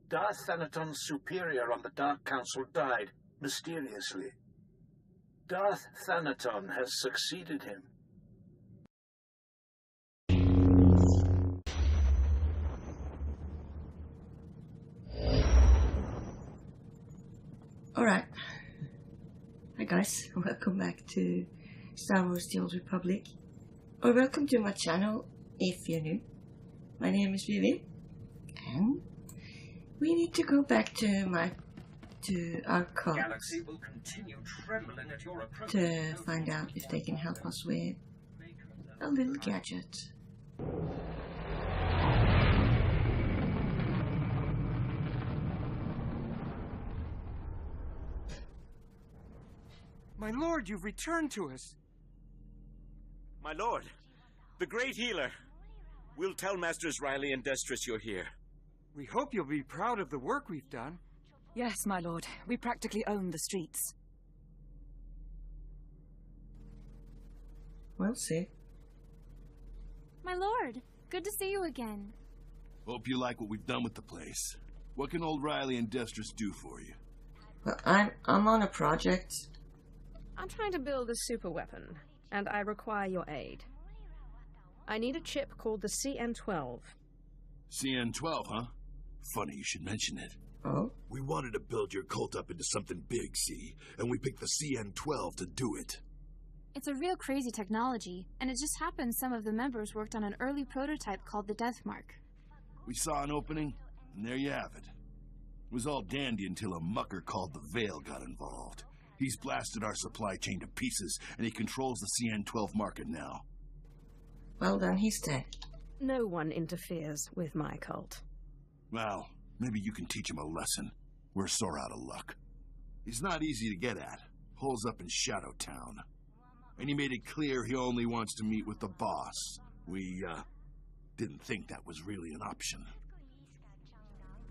Darth Thanaton's superior on the Dark Council died, mysteriously. Darth Thanaton has succeeded him. Alright. Hi guys, welcome back to Star Wars The Old Republic. Or welcome to my channel if you're new. My name is Vivi. And we need to go back to our cult to find out if they can help us with a little gadget. My lord, you've returned to us. My lord, the great healer. We'll tell Masters Riley and Destris you're here. We hope you'll be proud of the work we've done. Yes, my lord. We practically own the streets. We'll see. My lord, good to see you again. Hope you like what we've done with the place. What can old Riley and Destris do for you? Well, I'm on a project. I'm trying to build a super weapon, and I require your aid. I need a chip called the CN12. CN12, huh? Funny you should mention it. Oh? We wanted to build your cult up into something big, see? And we picked the CN12 to do it. It's a real crazy technology, and it just happens some of the members worked on an early prototype called the Death Mark. We saw an opening, and there you have it. It was all dandy until a mucker called the Veil got involved. He's blasted our supply chain to pieces, and he controls the CN12 market now. Well, then he's dead. No one interferes with my cult. Well, maybe you can teach him a lesson. We're sore out of luck. He's not easy to get at. Holes up in Shadowtown. And he made it clear he only wants to meet with the boss. We, didn't think that was really an option.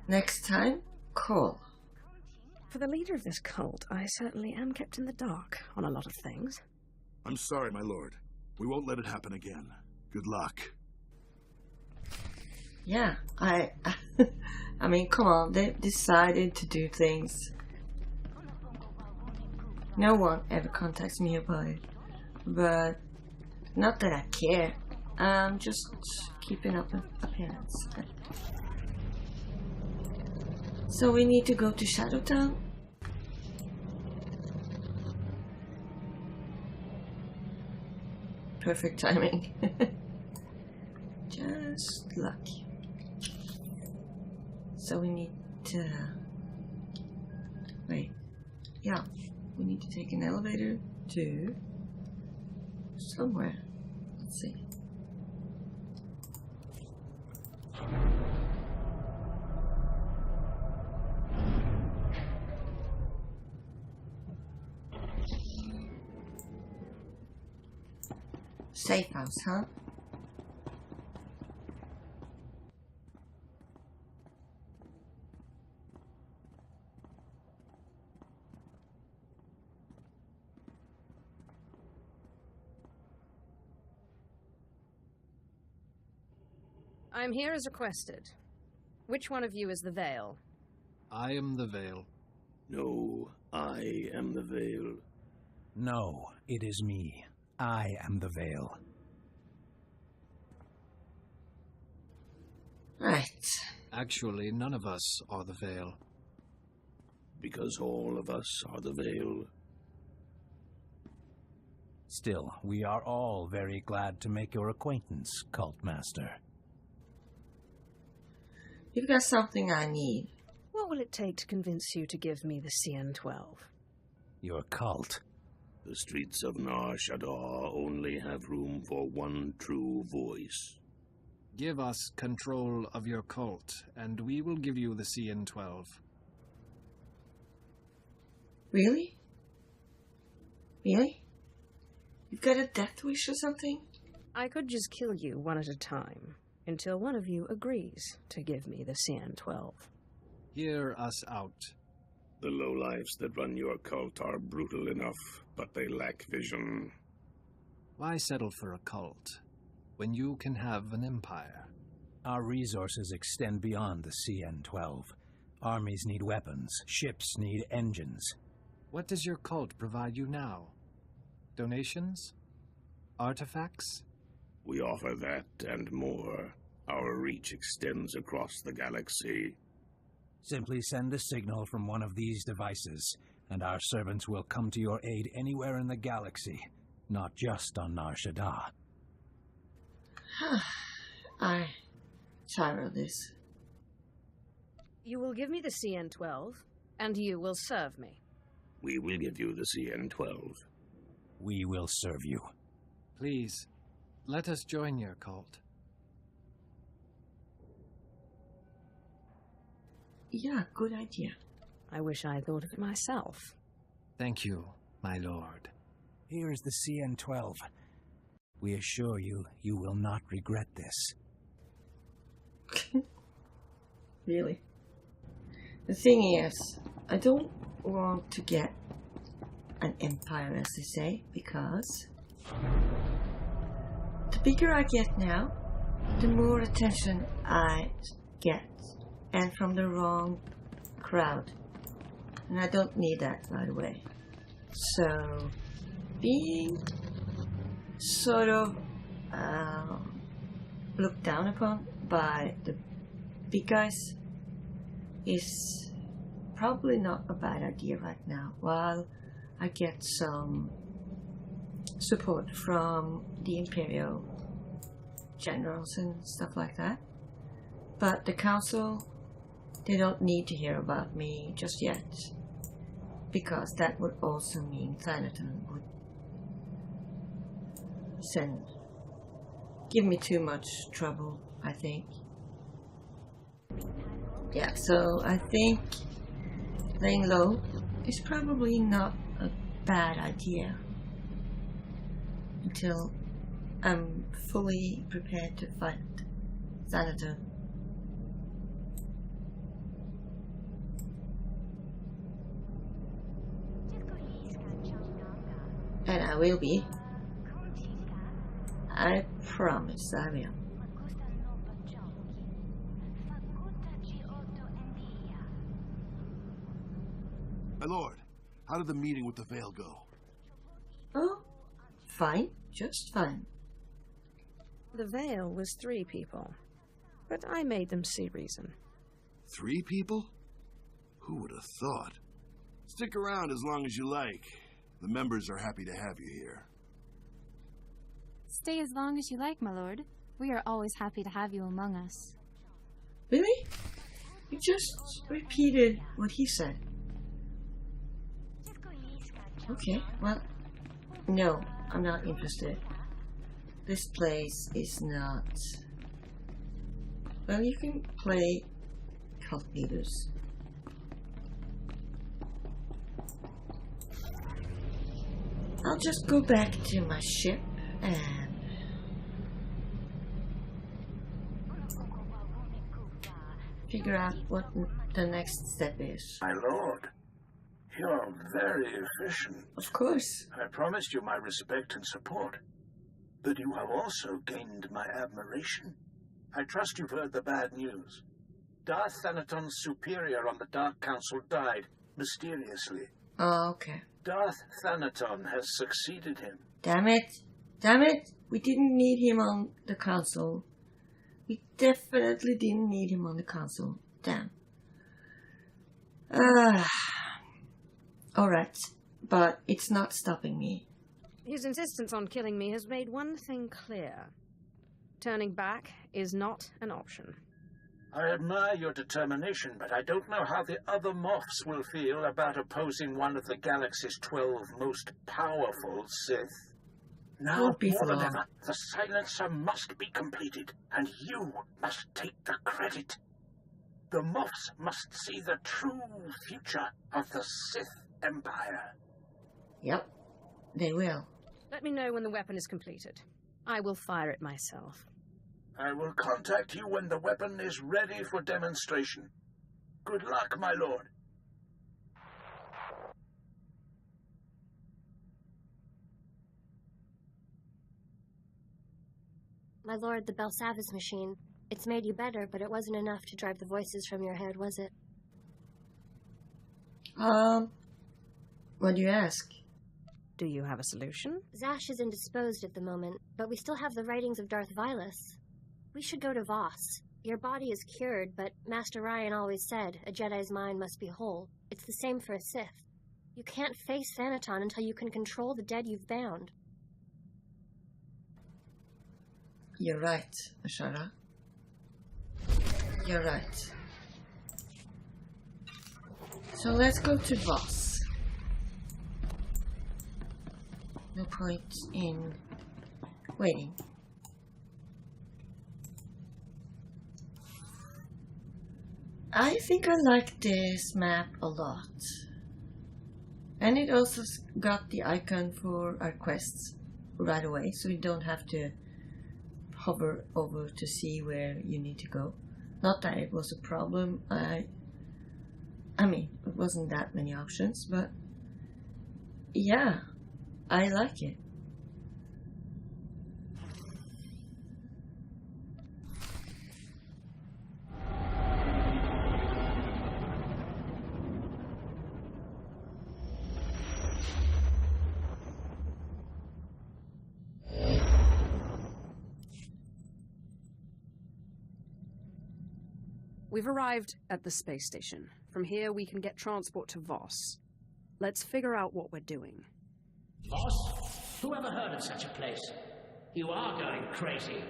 Next time, call. For the leader of this cult, I certainly am kept in the dark on a lot of things. I'm sorry, my lord. We won't let it happen again. Good luck. Yeah, I mean, come on, they decided to do things. No one ever contacts me about it. But, not that I care. I'm just keeping up an appearance. So we need to go to Shadowtown? Perfect timing. Just lucky. So we need to... Wait. Yeah. We need to take an elevator to... somewhere. Let's see. Safe house, huh? I'm here as requested. Which one of you is the Veil? I am the Veil. No, I am the Veil. No, it is me. I am the Veil. Right. Actually, none of us are the Veil. Because all of us are the Veil. Still, we are all very glad to make your acquaintance, Cult Master. You've got something I need. What will it take to convince you to give me the CN12? Your cult. The streets of Nar Shaddaa only have room for one true voice. Give us control of your cult, and we will give you the CN12. Really? Really? You've got a death wish or something? I could just kill you one at a time, until one of you agrees to give me the CN12. Hear us out. The lowlifes that run your cult are brutal enough, but they lack vision. Why settle for a cult, when you can have an empire? Our resources extend beyond the CN12. Armies need weapons. Ships need engines. What does your cult provide you now? Donations? Artifacts? We offer that and more. Our reach extends across the galaxy. Simply send a signal from one of these devices, and our servants will come to your aid anywhere in the galaxy, not just on Nar Shaddaa. I tire of this. You will give me the CN-12, and you will serve me. We will give you the CN-12. We will serve you. Please, let us join your cult. Yeah, good idea. I wish I thought of it myself. Thank you, my lord. Here is the CN-12. We assure you, you will not regret this. Really? The thing is, I don't want to get an empire, as they say, because the bigger I get now, the more attention I get, and from the wrong crowd. And I don't need that, by the way. So, being sort of looked down upon by the big guys is probably not a bad idea right now, while I get some support from the Imperial generals and stuff like that. But the council, they don't need to hear about me just yet, because that would also mean Thanaton would give me too much trouble, I think. Yeah, so I think laying low is probably not a bad idea until I'm fully prepared to fight Thanaton. And I will be. I promise I will. My lord, how did the meeting with the Veil go? Oh, fine. Just fine. The Veil was 3 people, but I made them see reason. 3 people? Who would have thought? Stick around as long as you like. The members are happy to have you here. Stay as long as you like, my lord. We are always happy to have you among us. Really? You just repeated what he said. Okay, well, no, I'm not interested. This place is not... Well, you can play cult leaders. I'll just go back to my ship and... figure out what the next step is. My lord, you're very efficient. Of course. I promised you my respect and support. But you have also gained my admiration. I trust you've heard the bad news. Darth Thanaton's superior on the Dark Council died, mysteriously. Oh, okay. Darth Thanaton has succeeded him. Damn it. Damn it. We didn't need him on the council. We definitely didn't need him on the council. Damn. Alright. But it's not stopping me. His insistence on killing me has made one thing clear. Turning back is not an option. I admire your determination, but I don't know how the other Moffs will feel about opposing one of the galaxy's 12 most powerful Sith. Now, Won't be more for than long. ever, the silencer must be completed, and you must take the credit. The Moffs must see the true future of the Sith Empire. Yep. They will. Let me know when the weapon is completed. I will fire it myself. I will contact you when the weapon is ready for demonstration. Good luck, my lord. My lord, the Belsavis machine. It's made you better, but it wasn't enough to drive the voices from your head, was it? What do you ask? Do you have a solution? Zash is indisposed at the moment, but we still have the writings of Darth Vilus. We should go to Voss. Your body is cured, but Master Ryan always said a Jedi's mind must be whole. It's the same for a Sith. You can't face Thanaton until you can control the dead you've bound. You're right, Ashara. You're right. So let's go to Voss. No point in waiting. I think I like this map a lot. And it also got the icon for our quests right away, so you don't have to hover over to see where you need to go. Not that it was a problem. I mean, it wasn't that many options, but yeah, I like it. We've arrived at the space station. From here, we can get transport to Voss. Let's figure out what we're doing. Voss? Who ever heard of such a place? You are going crazy.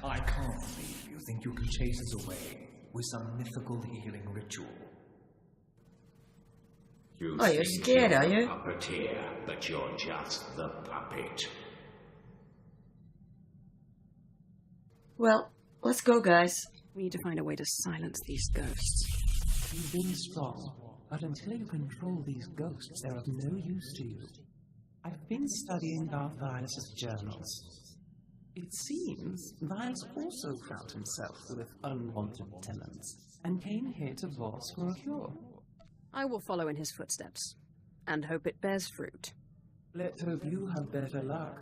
I can't believe you think you can chase us away with some mythical healing ritual. Oh, you're scared, are you? Puppeteer, but you're just the puppet. Well, let's go, guys. We need to find a way to silence these ghosts. You've been strong, but until you control these ghosts, they're of no use to you. I've been studying Darth Vilus's journals. It seems Vilus also found himself with unwanted tenants, and came here to Voss for a cure. I will follow in his footsteps, and hope it bears fruit. Let's hope you have better luck.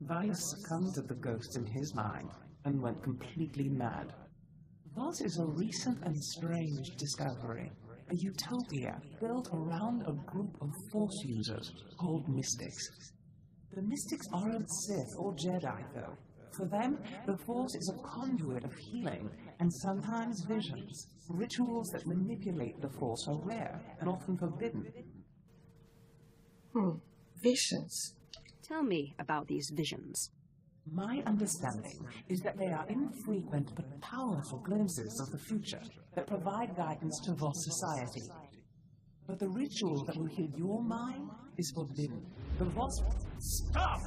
Vilus succumbed to the ghost in his mind, and went completely mad. Voss is a recent and strange discovery, a utopia built around a group of Force users called Mystics. The Mystics aren't Sith or Jedi, though. For them, the Force is a conduit of healing, and sometimes visions. Rituals that manipulate the Force are rare, and often forbidden. Visions. Tell me about these visions. My understanding is that they are infrequent but powerful glimpses of the future that provide guidance to Voss society. But the ritual that will heal your mind is forbidden. The Voss... Stop!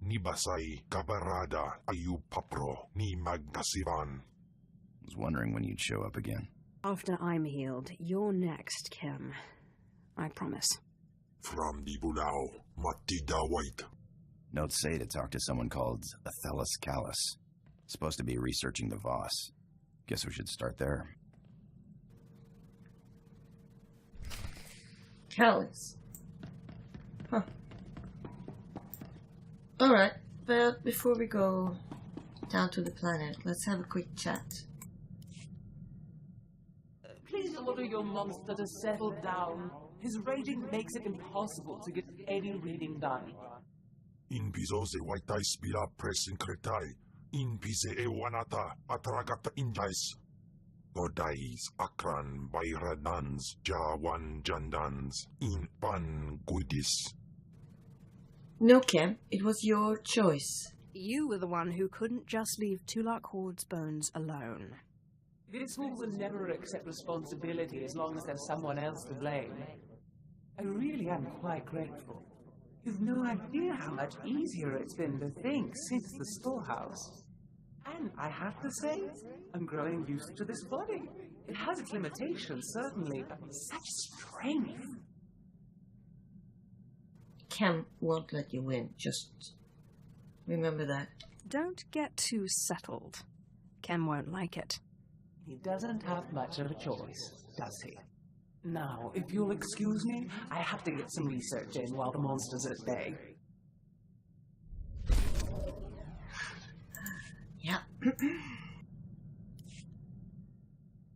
Ni basay kabarada ayu papro ni magnasivan. I was wondering when you'd show up again. After I'm healed, you're next, Kim. I promise. From the Bulao, Matida White. Notes say to talk to someone called Athelis Callus. Supposed to be researching the Voss. Guess we should start there. Callus. Huh. Alright, but before we go down to the planet, let's have a quick chat. Please order your monster to settle down. His raging makes it impossible to get any reading done. In piso se white spila press incretai. In pise e wanata atragata indais. Godais akran bayradans jawan jandans in pan goodis. No, Kim, it was your choice. You were the one who couldn't just leave Tulak Horde's bones alone. This fool will never accept responsibility as long as there's someone else to blame. I really am quite grateful. You've no idea how much easier it's been to think since the storehouse. And I have to say, I'm growing used to this body. It has its limitations, certainly, but such strength. Cam won't let you win, just remember that. Don't get too settled. Kem won't like it. He doesn't have much of a choice, does he? Now, if you'll excuse me, I have to get some research in while the monster's at bay. Yeah.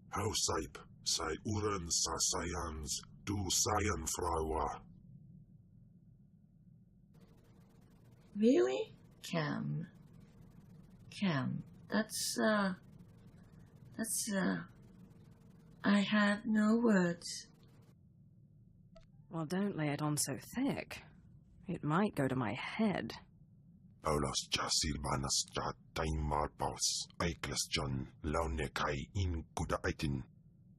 Houseip, say uren sa sayans, du sayan fraua. Really? Cam. That's, I have no words. Well, don't lay it on so thick. It might go to my head. Paulos ja silvanas ja taimmarpaus, aiklas John, launekai in kudaitin.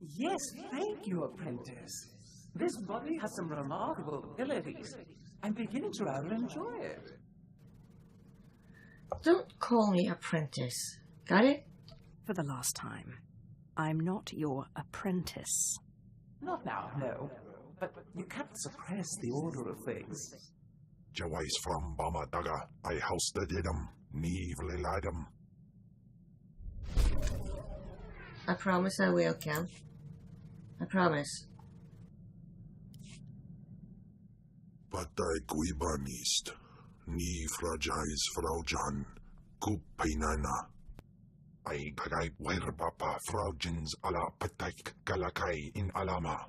Yes, thank you, apprentice. This body has some remarkable abilities. I'm beginning to rather enjoy it. Don't call me apprentice. Got it? For the last time, I'm not your apprentice. Not now, no. But you can't suppress the order of things. Jawais from Bamadaga, I housted them, neevely lidem. I promise I will, Cam. I promise. But I guibanist, ni fragais fraujan, kupainana. I kagay werbapa fraujins ala pataik galakai in alama.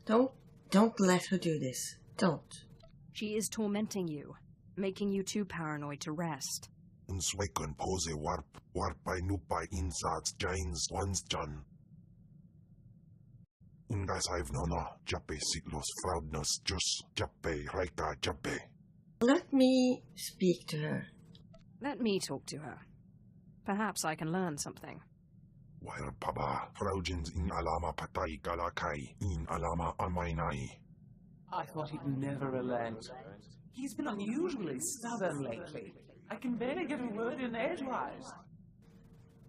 Don't let her do this. Don't. She is tormenting you, making you too paranoid to rest. Unswekon pose warpai nupai insats jains wansjan. Ungas I've nona, jape sitlos fraudnos jus, jape raika jape. Let me speak to her. Let me talk to her. Perhaps I can learn something. While Paba, fraujins in alama patai galakai, in alama amainai. I thought he'd never relent. He's been unusually stubborn lately. I can barely get a word in edgewise.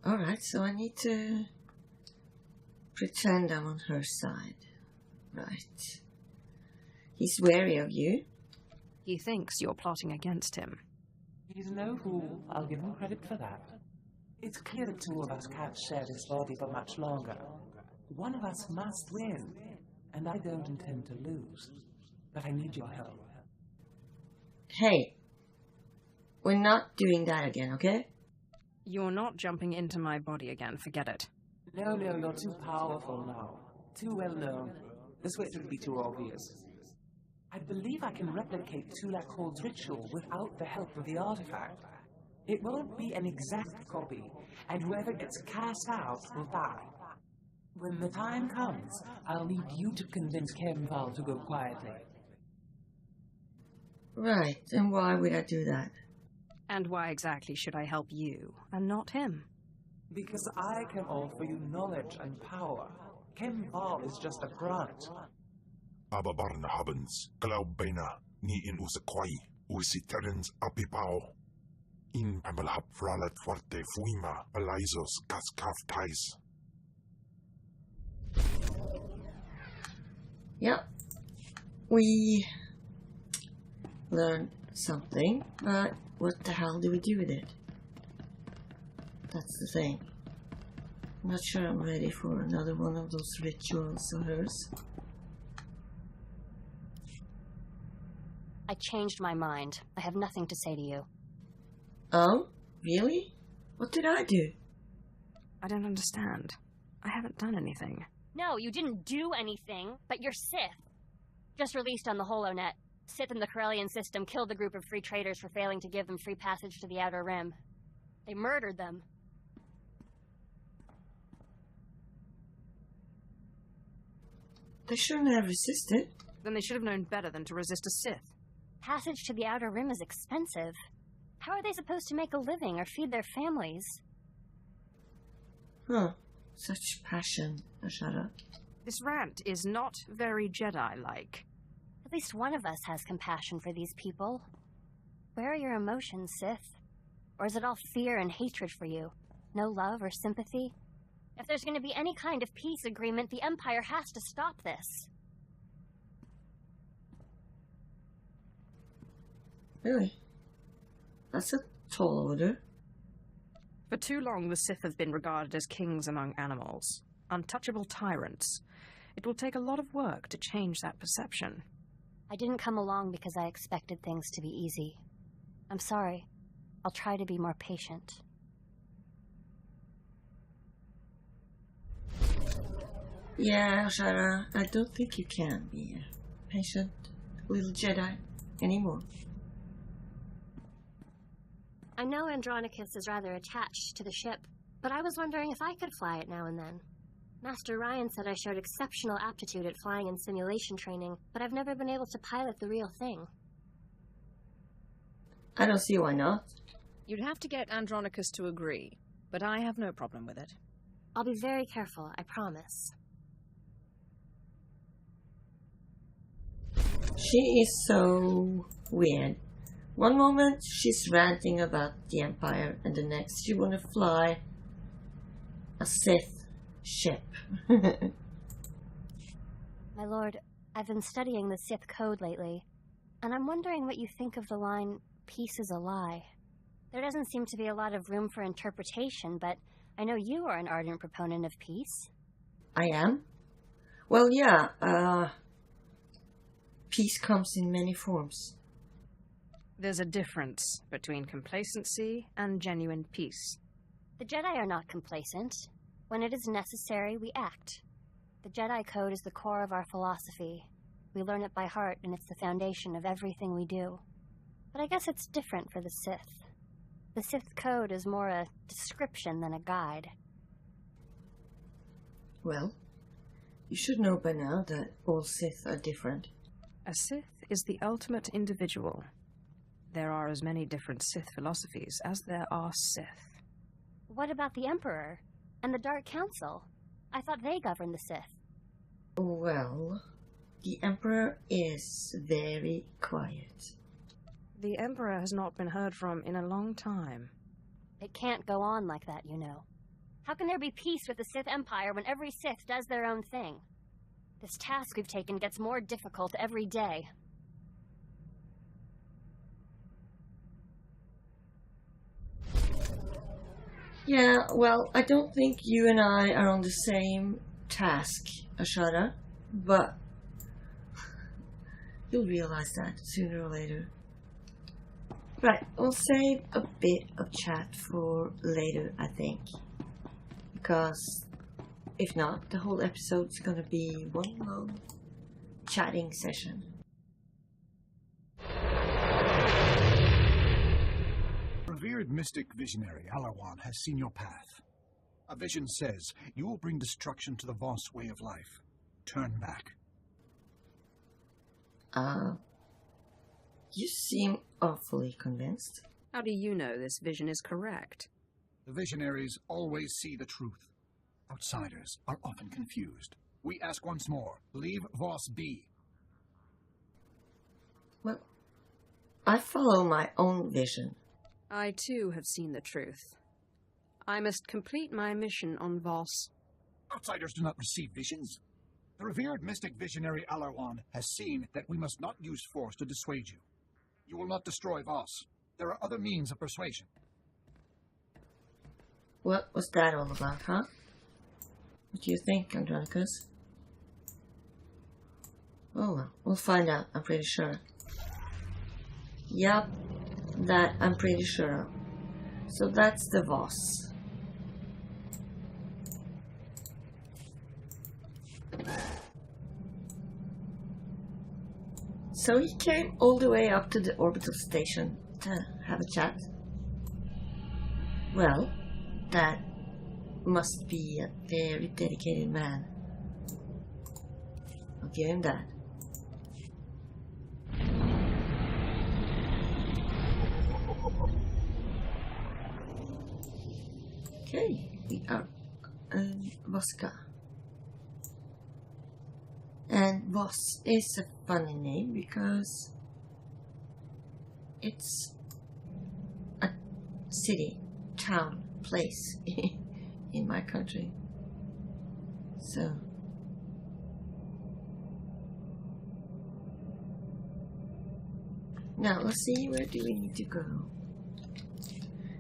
Alright, so I need to pretend I'm on her side. Right. He's wary of you. He thinks you're plotting against him. He's no fool. I'll give him credit for that. It's clear the two of us can't share this body for much longer. One of us must win, and I don't intend to lose. But I need your help. Hey, we're not doing that again, okay? You're not jumping into my body again, forget it. No, you're too powerful now. Too well known. The switch would be too obvious. I believe I can replicate Tulakhol's ritual without the help of the artifact. It won't be an exact copy, and whoever gets cast out will die. When the time comes, I'll need you to convince Kemval to go quietly. Right, and why would I do that? And why exactly should I help you, and not him? Because I can offer you knowledge and power. Kemval is just a grunt. Ababarna habens, glaubena, ni in usakwai, usiterens apipao. In Pamalhap fralet forte fuima, alaisos kaskaftais. Yep. We learned something, but what the hell do we do with it? That's the thing. I'm not sure I'm ready for another one of those rituals of hers. I changed my mind. I have nothing to say to you. Oh? Really? What did I do? I don't understand. I haven't done anything. No, you didn't do anything, but you're Sith. Just released on the HoloNet. Sith in the Corellian system killed a group of free traders for failing to give them free passage to the Outer Rim. They murdered them. They shouldn't have resisted. Then they should have known better than to resist a Sith. Passage to the Outer Rim is expensive. How are they supposed to make a living or feed their families? Huh. Such passion, Ashara. This rant is not very Jedi-like. At least one of us has compassion for these people. Where are your emotions, Sith? Or is it all fear and hatred for you? No love or sympathy? If there's going to be any kind of peace agreement, the Empire has to stop this. Really? That's a tall order. For too long, the Sith have been regarded as kings among animals, untouchable tyrants. It will take a lot of work to change that perception. I didn't come along because I expected things to be easy. I'm sorry. I'll try to be more patient. Yeah, Shara, I don't think you can be a patient little Jedi anymore. I know Andronicus is rather attached to the ship, but I was wondering if I could fly it now and then. Master Ryan said I showed exceptional aptitude at flying in simulation training, but I've never been able to pilot the real thing. I don't see why not. You'd have to get Andronicus to agree, but I have no problem with it. I'll be very careful, I promise. She is so weird. One moment she's ranting about the Empire, and the next she wanna fly a Sith ship. My lord, I've been studying the Sith code lately, and I'm wondering what you think of the line, "Peace is a lie." There doesn't seem to be a lot of room for interpretation, but I know you are an ardent proponent of peace. I am? Well, yeah, peace comes in many forms. There's a difference between complacency and genuine peace. The Jedi are not complacent. When it is necessary, we act. The Jedi Code is the core of our philosophy. We learn it by heart, and it's the foundation of everything we do. But I guess it's different for the Sith. The Sith Code is more a description than a guide. Well, you should know by now that all Sith are different. A Sith is the ultimate individual. There are as many different Sith philosophies as there are Sith. What about the Emperor and the Dark Council? I thought they governed the Sith. Well, the Emperor is very quiet. The Emperor has not been heard from in a long time. It can't go on like that, you know. How can there be peace with the Sith Empire when every Sith does their own thing? This task we've taken gets more difficult every day. Yeah, well, I don't think you and I are on the same task, Ashara, but you'll realize that sooner or later. Right, we'll save a bit of chat for later, I think. Because if not, the whole episode's gonna be one long chatting session. Revered mystic visionary Alawan has seen your path. A vision says you will bring destruction to the Voss way of life. Turn back. You seem awfully convinced. How do you know this vision is correct? The visionaries always see the truth. Outsiders are often confused. We ask once more, leave Voss be. Well, I follow my own vision. I too have seen the truth. I must complete my mission on Voss. Outsiders do not receive visions. The revered mystic visionary Alawan has seen that we must not use force to dissuade you. You will not destroy Voss. There are other means of persuasion. What was that all about, huh? What do you think, Andronicus? Oh well, we'll find out, I'm pretty sure. Yup, that I'm pretty sure of. So that's the Voss. So he came all the way up to the orbital station to have a chat. Well, that must be a very dedicated man. I'll give him that. Okay, we are in Voska. And Voss is a funny name because it's a city, town, place in my country. So now let's see, where do we need to go?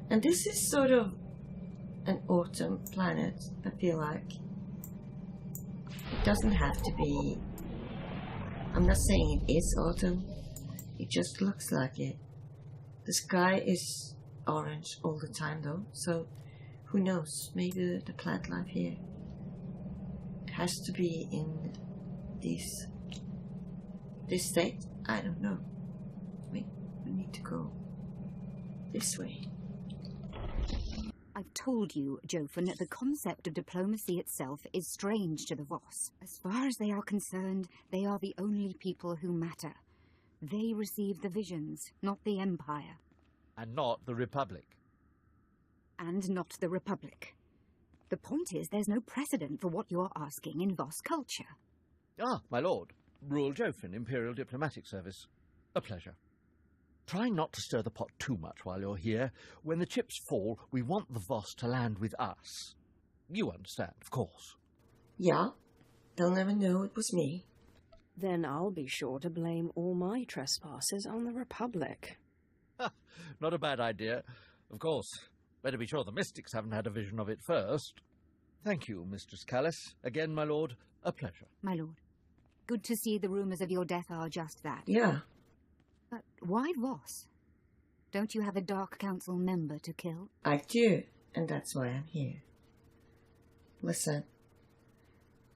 And this is sort of an autumn planet, I feel like. It doesn't have to be. I'm not saying it is autumn, it just looks like it. The sky is orange all the time though, so who knows, maybe the plant life here has to be in this state. I don't know. Wait, we need to go this way. I've told you, Jofen, that the concept of diplomacy itself is strange to the Voss. As far as they are concerned, they are the only people who matter. They receive the visions, not the Empire. And not the Republic. And not the Republic. The point is, there's no precedent for what you're asking in Voss culture. Ah, my lord. Rural Jofen, Imperial Diplomatic Service. A pleasure. Try not to stir the pot too much while you're here. When the chips fall, we want the Voss to land with us. You understand, of course. Yeah, they'll never know it was me. Then I'll be sure to blame all my trespasses on the Republic. Not a bad idea. Of course, better be sure the mystics haven't had a vision of it first. Thank you, Mistress Callis. Again, my lord, a pleasure. My lord, good to see the rumours of your death are just that. Yeah. But why Voss? Don't you have a Dark Council member to kill? I do, and that's why I'm here. Listen,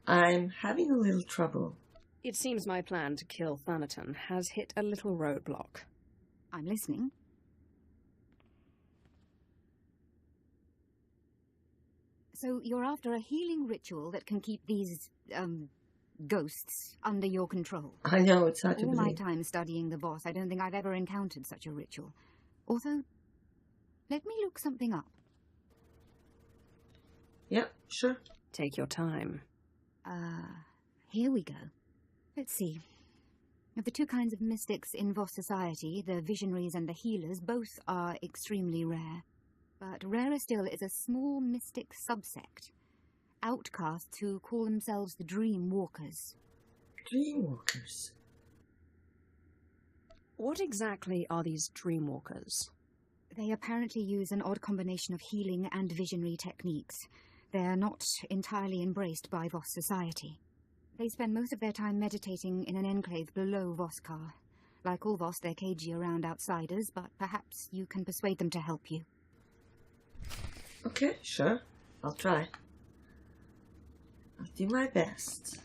I'm having a little trouble. It seems my plan to kill Thanaton has hit a little roadblock. I'm listening. So you're after a healing ritual that can keep these, ghosts under your control? I know, it's hard to believe. All my believe. time studying the Voss, I don't think I've ever encountered such a ritual. Although, let me look something up. Yeah, sure. Take your time. Here we go. Let's see. Of the two kinds of mystics in Voss society, the visionaries and the healers, both are extremely rare. But rarer still is a small mystic subsect. Outcasts who call themselves the Dream Walkers. Dream Walkers? What exactly are these Dream Walkers? They apparently use an odd combination of healing and visionary techniques. They're not entirely embraced by Voss society. They spend most of their time meditating in an enclave below Voskar. Like all Voss, they're cagey around outsiders, but perhaps you can persuade them to help you. Okay, sure. I'll try. I'll do my best.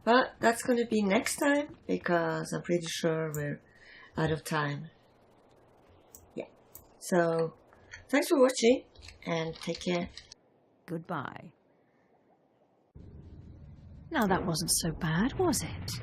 But that's going to be next time, because I'm pretty sure we're out of time. Yeah. So, thanks for watching, and take care. Goodbye. Now that wasn't so bad, was it?